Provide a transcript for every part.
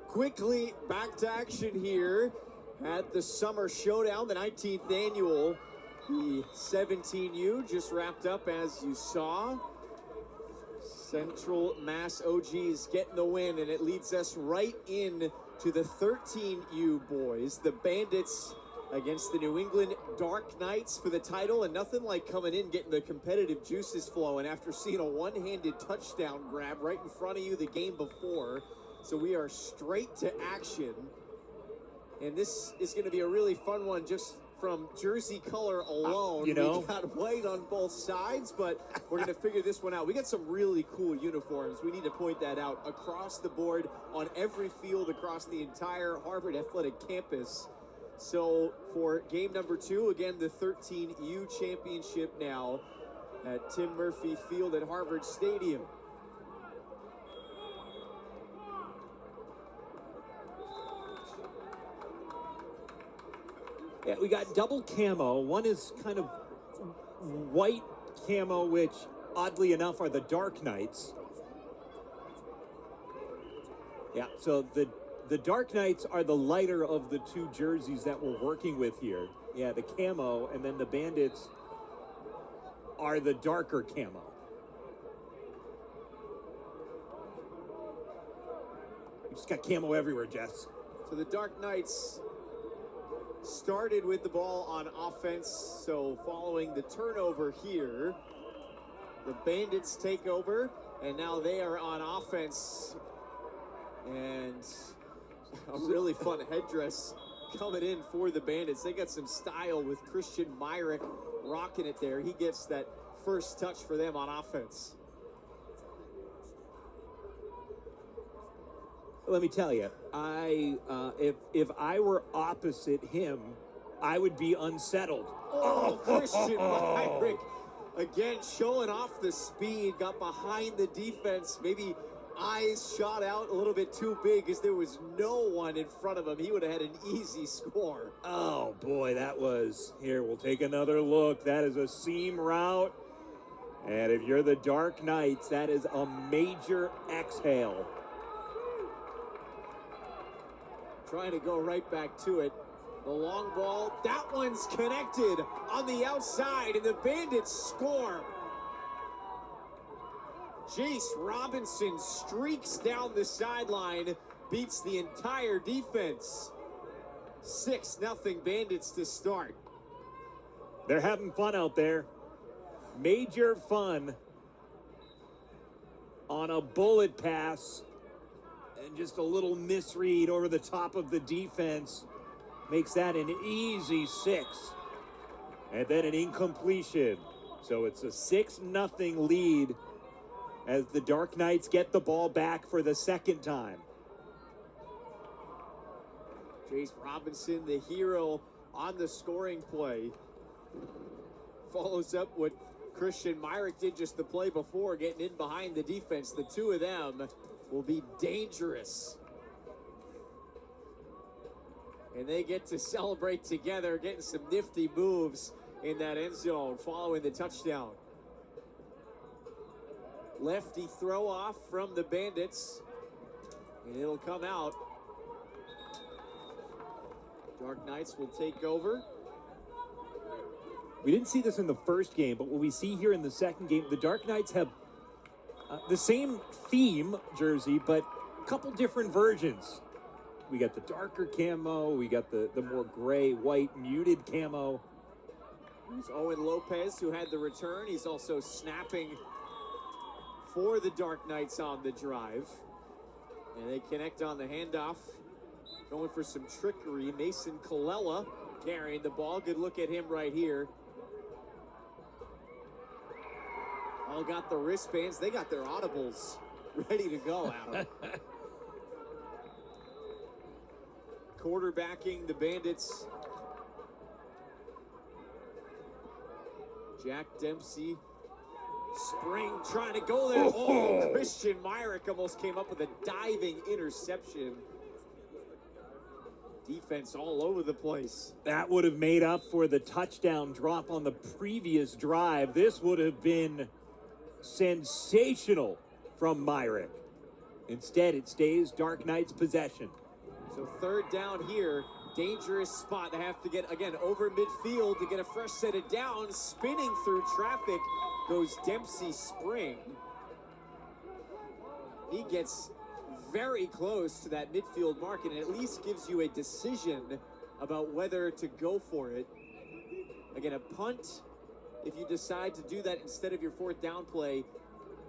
Quickly back to action here at the Summer Showdown, the 19th annual. The 17U just wrapped up, as you saw. Central Mass OGs getting the win, and it leads us right in to the 13U boys. The Bandits against the New England Dark Knights for the title, and nothing like coming in, getting the competitive juices flowing after seeing a one-handed touchdown grab right in front of you the game before. So we are straight to action, and this is going to be a really fun one just from jersey color alone. We got white on both sides, but we're going to figure this one out. We got some really cool uniforms. We need to point that out across the board on every field across the entire Harvard Athletic campus. So for game number 2, again, the 13U championship now at Tim Murphy Field at Harvard Stadium. Yeah, we got double camo. One is kind of white camo, which oddly enough are the Dark Knights. Yeah, so the Dark Knights are the lighter of the two jerseys that we're working with here. Yeah, the camo, and then the Bandits are the darker camo. We just got camo everywhere, Jess. So the Dark Knights started with the ball on offense, so following the turnover here, the Bandits take over, and now they are on offense. And a really fun headdress coming in for the Bandits. They got some style with Christian Myrick rocking it there. He gets that first touch for them on offense. Let me tell you, if I were opposite him, I would be unsettled. Oh, Christian Myrick again showing off the speed, got behind the defense, maybe eyes shot out a little bit too big because there was no one in front of him. He would have had an easy score. Oh boy, that was, here, we'll take another look. That is a seam route. And if you're the Dark Knights, that is a major exhale. Trying to go right back to it. The long ball, that one's connected on the outside, and the Bandits score. Jace Robinson streaks down the sideline, beats the entire defense. 6-0 Bandits to start. They're having fun out there. Major fun on a bullet pass. And just a little misread over the top of the defense makes that an easy 6. And then an incompletion. So it's a 6-0 lead as the Dark Knights get the ball back for the second time. Jace Robinson, the hero on the scoring play, follows up what Christian Myrick did just the play before, getting in behind the defense. The two of them will be dangerous. And they get to celebrate together, getting some nifty moves in that end zone following the touchdown. Lefty throw off from the Bandits, and it'll come out. Dark Knights will take over. We didn't see this in the first game, but what we see here in the second game, the Dark Knights have the same theme jersey, but a couple different versions. We got the darker camo, we got the more gray, white, muted camo. Here's Owen Lopez, who had the return. He's also snapping for the Dark Knights on the drive. And they connect on the handoff. Going for some trickery. Mason Colella carrying the ball. Good look at him right here. All got the wristbands. They got their audibles ready to go, Adam. Quarterbacking the Bandits. Jack Dempsey. Spring trying to go there. Oh, Christian Myrick almost came up with a diving interception. Defense all over the place. That would have made up for the touchdown drop on the previous drive. This would have been sensational from Myrick. Instead, it stays Dark Knight's possession. So third down here, dangerous spot. They have to get, again, over midfield to get a fresh set of downs. Spinning through traffic goes Dempsey Spring. He gets very close to that midfield mark and at least gives you a decision about whether to go for it. Again, a punt, if you decide to do that instead of your fourth down play,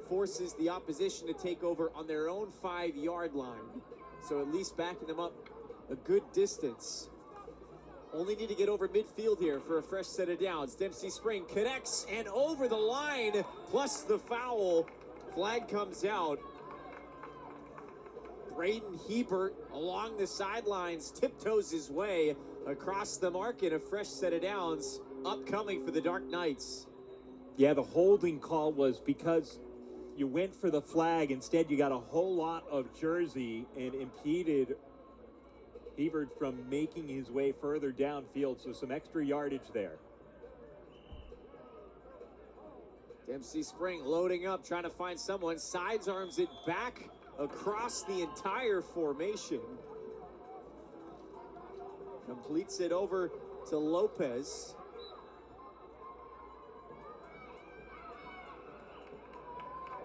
forces the opposition to take over on their own 5-yard line. So at least backing them up a good distance. Only need to get over midfield here for a fresh set of downs. Dempsey Spring connects and over the line, plus the foul. Flag comes out. Braden Hebert along the sidelines tiptoes his way across the market. A fresh set of downs upcoming for the Dark Knights. Yeah, the holding call was because you went for the flag. Instead, you got a whole lot of jersey and impeded Hebert from making his way further downfield, so some extra yardage there. Dempsey Spring loading up, trying to find someone, sides arms it back across the entire formation. Completes it over to Lopez.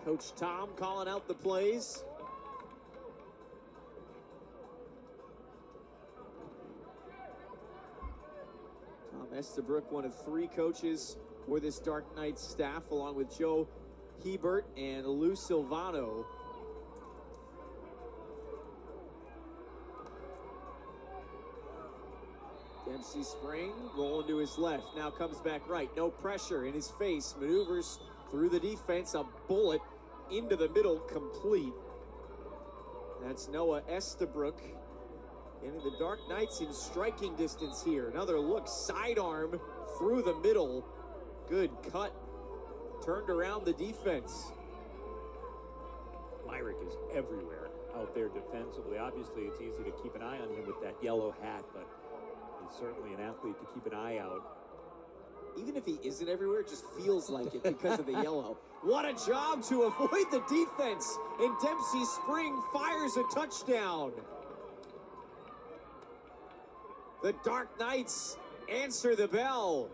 Coach Tom calling out the plays. Tom Estabrook, one of 3 coaches for this Dark Knights staff, along with Joe Hebert and Lou Silvano. Dempsey Spring rolling to his left, now comes back right, no pressure in his face, maneuvers through the defense, a bullet into the middle, complete. That's Noah Estabrook. And the Dark Knights in striking distance here. Another look, sidearm through the middle. Good cut, turned around the defense. Myrick is everywhere out there defensively. Obviously, it's easy to keep an eye on him with that yellow hat, but he's certainly an athlete to keep an eye out. Even if he isn't everywhere, it just feels like it because of the yellow. What a job to avoid the defense. And Dempsey Spring fires a touchdown. The Dark Knights answer the bell.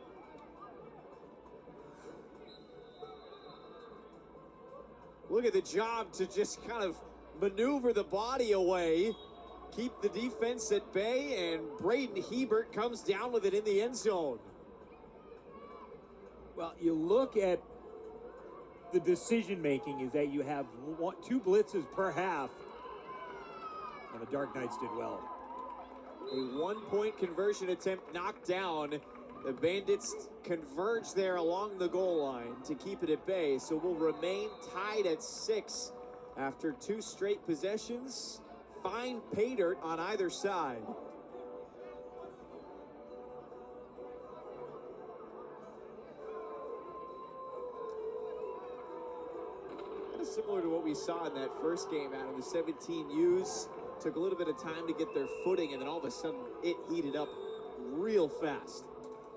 Look at the job to just kind of maneuver the body away, keep the defense at bay, and Braden Hebert comes down with it in the end zone. Well, you look at the decision-making is that you have 2 blitzes per half, and the Dark Knights did well. A 1-point conversion attempt knocked down. The Bandits converge there along the goal line to keep it at bay, so we'll remain tied at 6 after 2 straight possessions. Fine pay dirt on either side. Similar to what we saw in that first game out of the 17Us. Took a little bit of time to get their footing, and then all of a sudden it heated up real fast.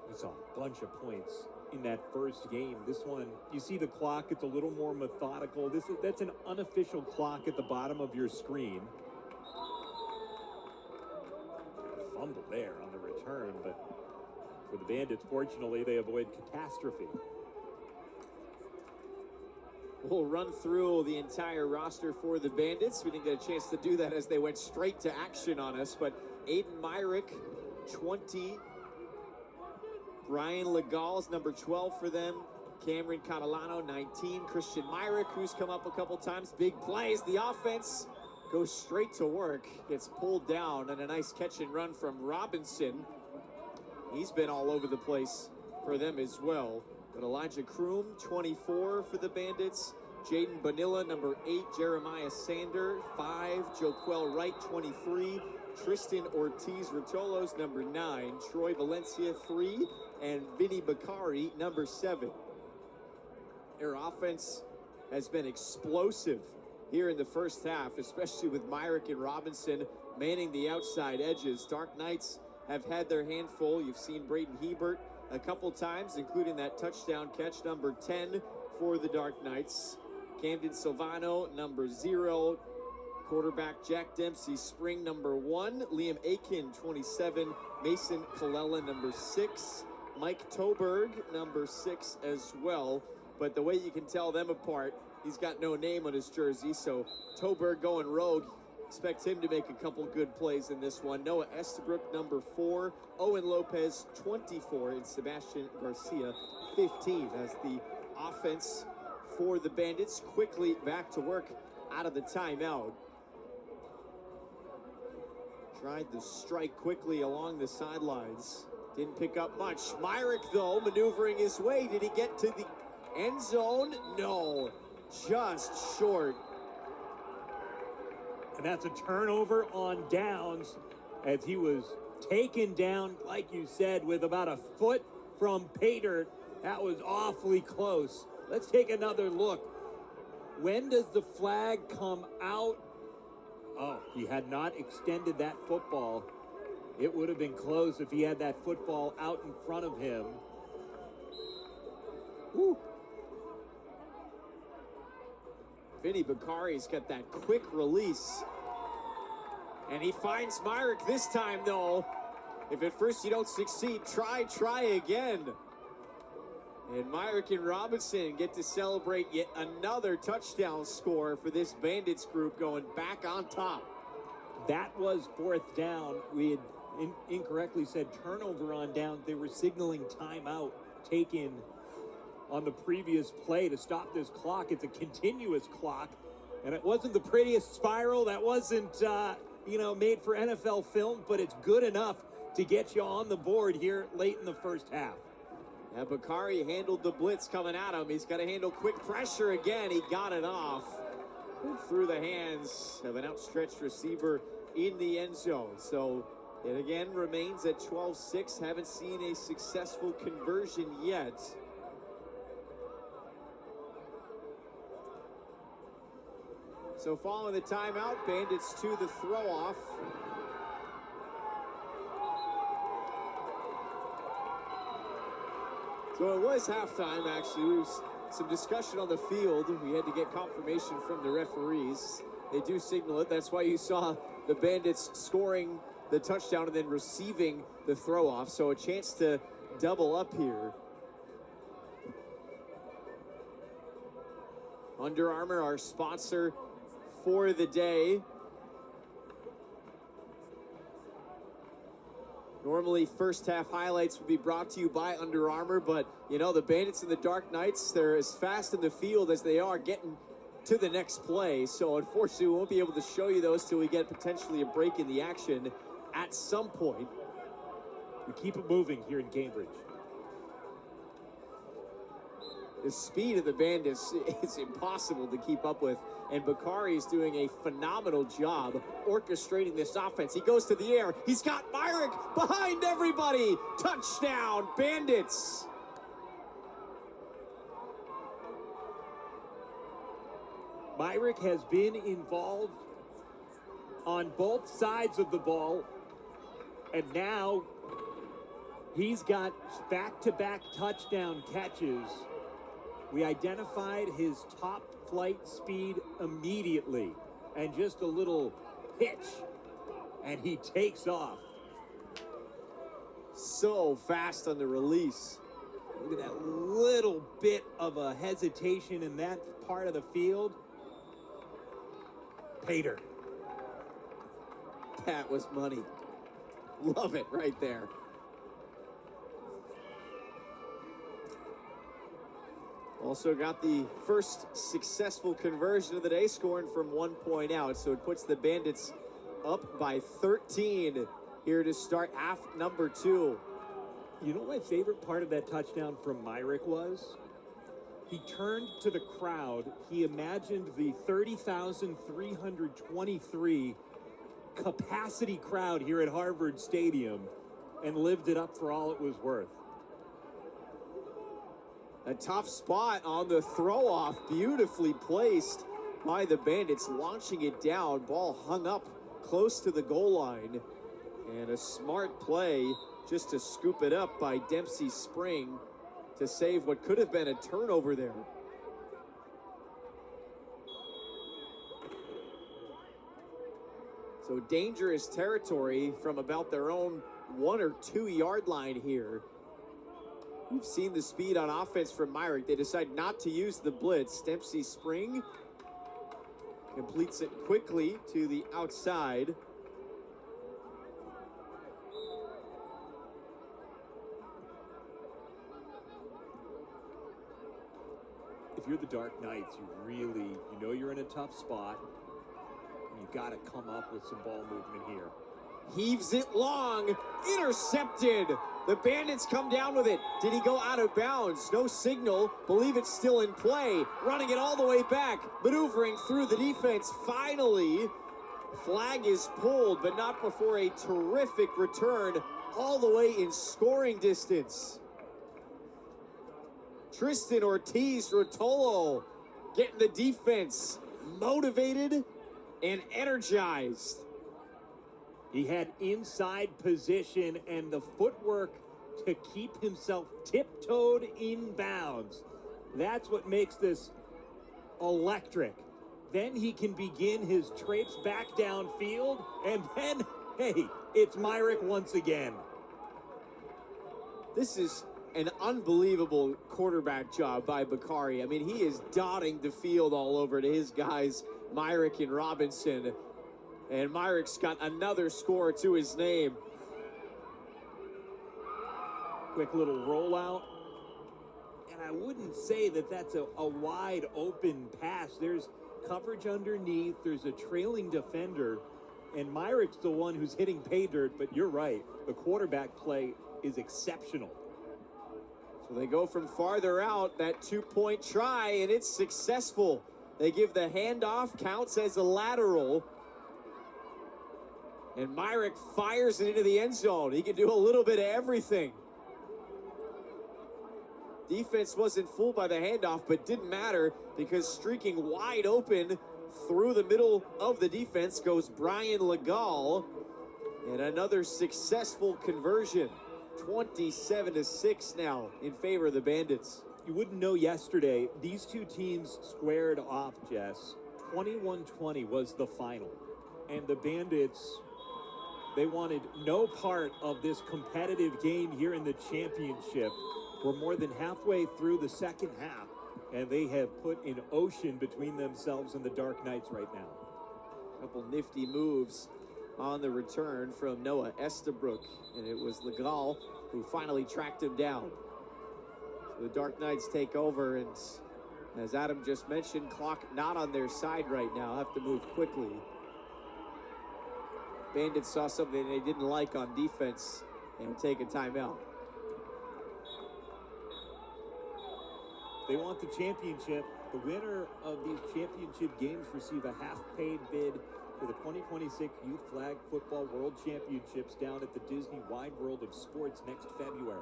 We saw a bunch of points in that first game. This one, you see the clock, it's a little more methodical. That's an unofficial clock at the bottom of your screen. Fumble there on the return, but for the Bandits, fortunately, they avoid catastrophe. We'll run through the entire roster for the Bandits. We didn't get a chance to do that as they went straight to action on us, but Aiden Myrick, 20. Brian Legal's number 12 for them. Cameron Catalano, 19. Christian Myrick, who's come up a couple times. Big plays. The offense goes straight to work. Gets pulled down, and a nice catch and run from Robinson. He's been all over the place for them as well. But Elijah Kroom, 24 for the Bandits. Jaden Bonilla, number 8. Jeremiah Sander, 5. Joquel Wright, 23. Tristan Ortiz-Rotolos, number 9. Troy Valencia, 3. And Vinny Bakari, number 7. Their offense has been explosive here in the first half, especially with Myrick and Robinson manning the outside edges. Dark Knights have had their handful. You've seen Braden Hebert a couple times, including that touchdown catch, number 10 for the Dark Knights. Camden Silvano, number 0. Quarterback Jack Dempsey, spring number 1. Liam Aiken, 27. Mason Colella, number 6. Mike Toberg, number 6 as well. But the way you can tell them apart, he's got no name on his jersey, so Toberg going rogue. Expect him to make a couple good plays in this one. Noah Estabrook, number 4. Owen Lopez, 24. And Sebastian Garcia, 15. As the offense for the Bandits quickly back to work out of the timeout. Tried to strike quickly along the sidelines. Didn't pick up much. Myrick, though, maneuvering his way. Did he get to the end zone? No, just short. And that's a turnover on downs as he was taken down, like you said, with about a foot from pay dirt. That was awfully close. Let's take another look. When does the flag come out? Oh, he had not extended that football. It would have been close if he had that football out in front of him. Woo. Vinny Bakari's got that quick release. And he finds Myrick this time, though. If at first you don't succeed, try again. And Myrick and Robinson get to celebrate yet another touchdown score for this Bandits group, going back on top. That was 4th down. We had incorrectly said turnover on down. They were signaling timeout taken on the previous play to stop this clock. It's a continuous clock, and it wasn't the prettiest spiral. That wasn't, made for NFL film, but it's good enough to get you on the board here late in the first half. Yeah, Bakari handled the blitz coming at him. He's got to handle quick pressure again. He got it off through the hands of an outstretched receiver in the end zone. So it again remains at 12-6. Haven't seen a successful conversion yet. So following the timeout, Bandits to the throw-off. So it was halftime, actually. There was some discussion on the field. We had to get confirmation from the referees. They do signal it. That's why you saw the Bandits scoring the touchdown and then receiving the throw-off. So a chance to double up here. Under Armour, our sponsor for the day. Normally, first half highlights would be brought to you by Under Armour, but, you know, the Bandits and the Dark Knights, they're as fast in the field as they are getting to the next play. So, unfortunately, we won't be able to show you those till we get potentially a break in the action at some point. We keep it moving here in Cambridge. The speed of the Bandits is impossible to keep up with, and Bakari is doing a phenomenal job orchestrating this offense. He goes to the air. He's got Myrick behind everybody. Touchdown, Bandits. Myrick has been involved on both sides of the ball, and now he's got back-to-back touchdown catches. We identified his top flight speed immediately, and just a little hitch, and he takes off. So fast on the release. Look at that little bit of a hesitation in that part of the field. Pater. That was money. Love it right there. Also got the first successful conversion of the day, scoring from 1 point out. So it puts the Bandits up by 13 here to start half number 2. You know what my favorite part of that touchdown from Myrick was? He turned to the crowd. He imagined the 30,323 capacity crowd here at Harvard Stadium and lived it up for all it was worth. A tough spot on the throw-off, beautifully placed by the Bandits, launching it down. Ball hung up close to the goal line. And a smart play just to scoop it up by Dempsey Spring to save what could have been a turnover there. So dangerous territory from about their own 1 or 2 yard line here. We've seen the speed on offense from Myrick. They decide not to use the blitz. Dempsey Spring completes it quickly to the outside. If you're the Dark Knights, you know you're in a tough spot. And you got to come up with some ball movement here. Heaves it long, intercepted. The Bandits come down with it. Did he go out of bounds? No signal. Believe it's still in play. Running it all the way back, maneuvering through the defense. Finally, flag is pulled, but not before a terrific return all the way in scoring distance. Tristan Ortiz Rotolo getting the defense motivated and energized. He had inside position and the footwork to keep himself tiptoed in bounds. That's what makes this electric. Then he can begin his traipse back downfield, and then, hey, it's Myrick once again. This is an unbelievable quarterback job by Bakari. I mean, he is dotting the field all over to his guys, Myrick and Robinson. And Myrick's got another score to his name. Quick little rollout. And I wouldn't say that that's a wide open pass. There's coverage underneath. There's a trailing defender. And Myrick's the one who's hitting pay dirt. But you're right. The quarterback play is exceptional. So they go from farther out, that 2-point try, and it's successful. They give the handoff, counts as a lateral. And Myrick fires it into the end zone. He can do a little bit of everything. Defense wasn't fooled by the handoff, but didn't matter because streaking wide open through the middle of the defense goes Brian Legal. And another successful conversion. 27-6 now in favor of the Bandits. You wouldn't know yesterday, these two teams squared off, Jess. 21-20 was the final. And the Bandits, they wanted no part of this competitive game here in the championship. We're more than halfway through the second half, and they have put an ocean between themselves and the Dark Knights right now. A couple nifty moves on the return from Noah Estabrook, and it was Legal who finally tracked him down. So the Dark Knights take over, and as Adam just mentioned, clock not on their side right now. Have to move quickly. Bandits saw something they didn't like on defense and take a timeout. They want the championship. The winner of these championship games receive a half-paid bid for the 2026 Youth Flag Football World Championships down at the Disney Wide World of Sports next February.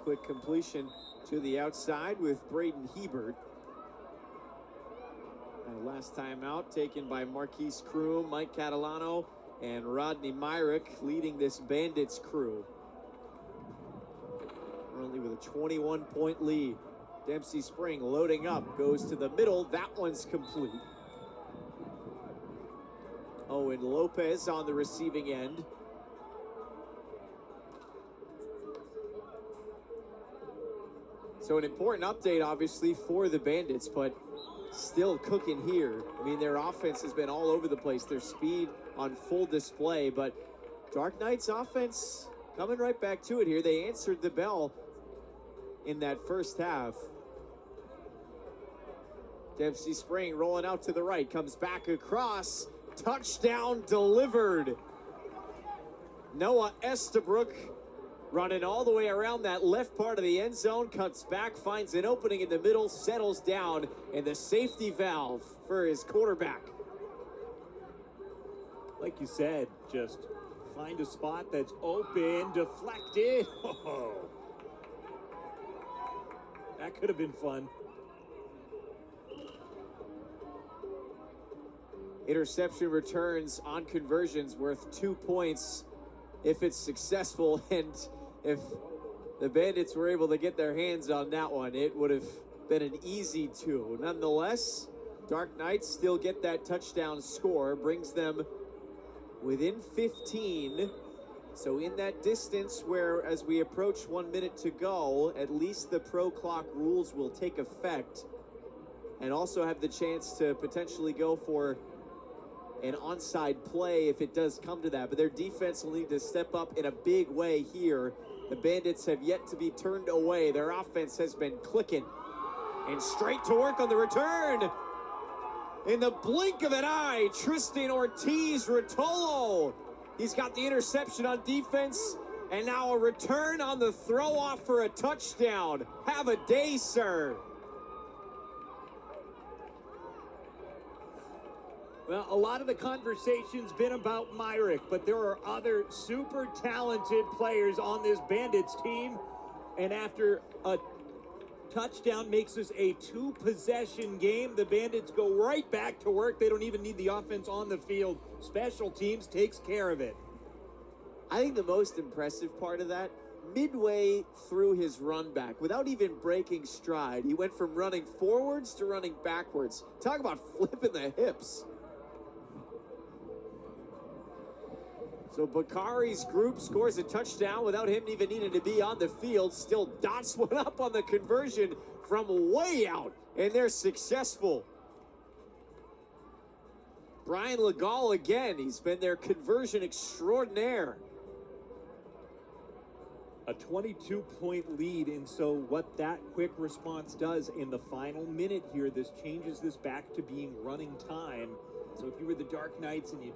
Quick completion to the outside with Braden Hebert. Last time out taken by Marquise Kroom, Mike Catalano, and Rodney Myrick leading this Bandits crew. Currently with a 21-point lead. Dempsey Spring loading up, goes to the middle. That one's complete. Owen Lopez on the receiving end. So an important update, obviously, for the Bandits, but still cooking here. I mean, their offense has been all over the place. Their speed on full display, but Dark Knights offense coming right back to it here. They answered the bell in that first half. Dempsey Spring rolling out to the right, comes back across. Touchdown delivered. Noah Estabrook running all the way around that left part of the end zone, cuts back, finds an opening in the middle, settles down, and the safety valve for his quarterback. Like you said, just find a spot that's open, deflected. Oh, that could have been fun. Interception returns on conversions worth 2 points if it's successful, and if the Bandits were able to get their hands on that one, it would have been an easy 2. Nonetheless, Dark Knights still get that touchdown score, brings them within 15. So in that distance where, as we approach 1 minute to go, at least the pro clock rules will take effect and also have the chance to potentially go for an onside play if it does come to that. But their defense will need to step up in a big way here. The Bandits have yet to be turned away. Their offense has been clicking. And straight to work on the return. In the blink of an eye, Tristan Ortiz Rotolo. He's got the interception on defense, and now a return on the throw-off for a touchdown. Have a day, sir. Well, a lot of the conversation's been about Myrick, but there are other super talented players on this Bandits team. And after a touchdown makes this a 2-possession game, the Bandits go right back to work. They don't even need the offense on the field. Special teams takes care of it. I think the most impressive part of that, midway through his run back, without even breaking stride, he went from running forwards to running backwards. Talk about flipping the hips. So Bakari's group scores a touchdown without him even needing to be on the field. Still dots one up on the conversion from way out, and they're successful. Brian Legal again, he's been their conversion extraordinaire. A 22-point lead, and so what that quick response does in the final minute here, this changes this back to being running time. So if you were the Dark Knights and you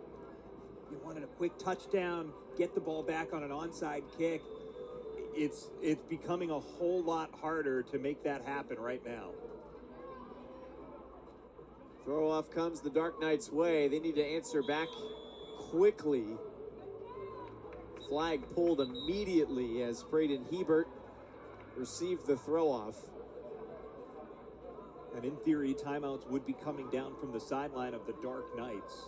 wanted a quick touchdown, get the ball back on an onside kick, it's becoming a whole lot harder to make that happen right now. Throw off comes the Dark Knights' way. They need to answer back quickly. Flag pulled immediately as Braden Hebert received the throw off. And in theory, timeouts would be coming down from the sideline of the Dark Knights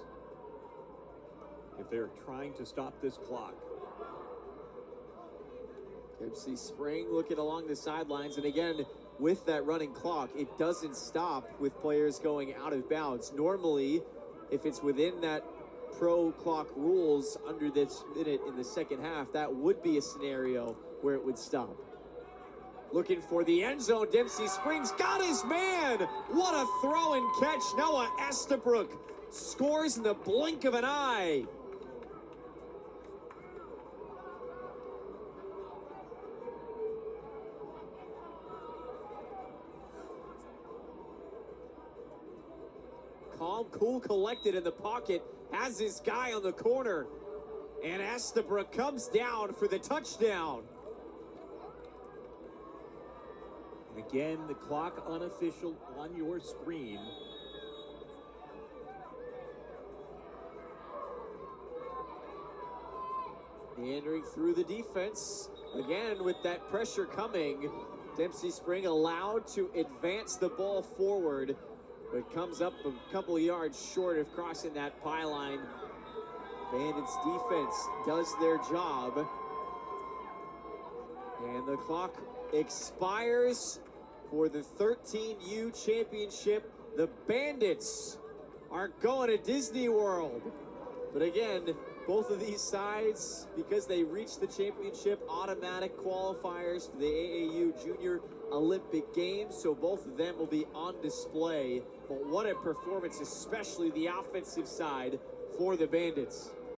if they're trying to stop this clock. Dempsey Spring looking along the sidelines, and again, with that running clock, it doesn't stop with players going out of bounds. Normally, if it's within that pro clock rules under this minute in the second half, that would be a scenario where it would stop. Looking for the end zone, Dempsey Springs got his man! What a throw and catch! Noah Estabrook scores in the blink of an eye. Calm, cool, collected in the pocket, has his guy on the corner, and Estabrook comes down for the touchdown. And again, the clock unofficial on your screen. Meandering through the defense, again with that pressure coming. Dempsey Spring allowed to advance the ball forward, but comes up a couple of yards short of crossing that pylon. Bandits defense does their job. And the clock expires for the 13U championship. The Bandits are going to Disney World. But again, both of these sides, because they reached the championship, automatic qualifiers for the AAU Junior Olympic Games, so both of them will be on display. But what a performance, especially the offensive side for the Bandits.